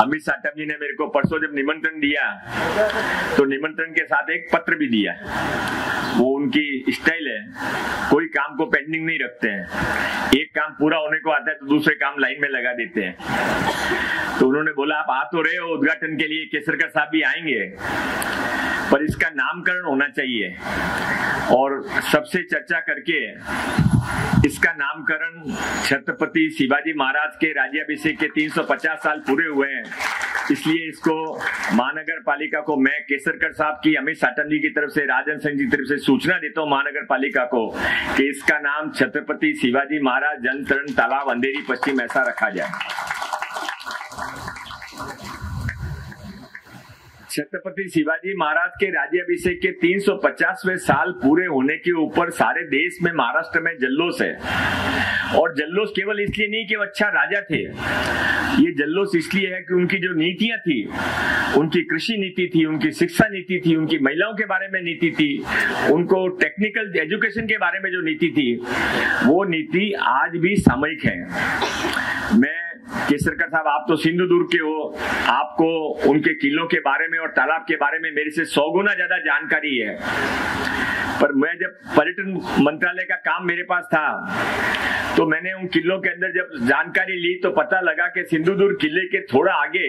अमित साटम जी ने मेरे को परसों जब निमंत्रण दिया तो निमंत्रण के साथ एक पत्र भी दिया। वो उनकी स्टाइल है, कोई काम को पेंडिंग नहीं रखते हैं। एक काम पूरा होने को आता है तो दूसरे काम लाइन में लगा देते हैं। तो उन्होंने बोला आप आ तो रहे हो उद्घाटन के लिए, केसरकर साहब भी आएंगे, पर इसका नामकरण होना चाहिए और सबसे चर्चा करके इसका नामकरण छत्रपति शिवाजी महाराज के राज्याभिषेक के 350 साल पूरे हुए हैं, इसलिए इसको महानगर पालिका को मैं केसरकर साहब की, अमित साटम जी की तरफ से, राजन सिंह जी की तरफ से सूचना देता हूँ महानगर पालिका को कि इसका नाम छत्रपति शिवाजी महाराज जल तरण तालाब अंधेरी पश्चिम ऐसा रखा जाए। छत्रपति शिवाजी महाराज के राज्याभिषेक के 350वें साल पूरे होने के ऊपर सारे देश में, महाराष्ट्र में जल्लोष है। और जल्लोष केवल इसलिए नहीं कि वो अच्छा राजा थे, ये जल्लोष इसलिए है कि उनकी जो नीतियां थी, उनकी कृषि नीति थी, उनकी शिक्षा नीति थी, उनकी महिलाओं के बारे में नीति थी, उनको टेक्निकल एजुकेशन के बारे में जो नीति थी, वो नीति आज भी सामयिक है। मैं केसरकर साहब, आप तो सिंधुदुर्ग के हो, आपको उनके किलों के बारे में और तालाब के बारे में मेरे से 100 गुना ज्यादा जानकारी है। पर मैं जब पर्यटन मंत्रालय का काम मेरे पास था तो मैंने उन किलों के अंदर जब जानकारी ली तो पता लगा कि सिंधुदुर्ग किले के थोड़ा आगे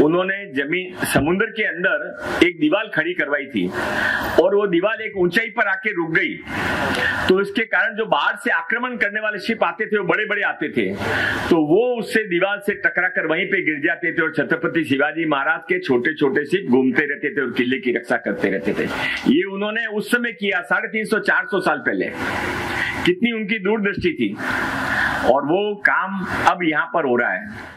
उन्होंने जमीन समुद्र के अंदर एक दीवार खड़ी करवाई थी और वो दीवार एक ऊंचाई पर आके रुक गई। तो इसके कारण जो बाहर से आक्रमण करने वाले शिप आते थे वो बड़े बड़े आते थे, तो वो उससे दीवार से टकरा कर वहीं पे गिर जाते थे और छत्रपति शिवाजी महाराज के छोटे छोटे शिप घूमते रहते थे और किले की रक्षा करते रहते थे। ये उन्होंने उस समय किया 350-400 साल पहले। कितनी उनकी दूरदृष्टि थी और वो काम अब यहाँ पर हो रहा है।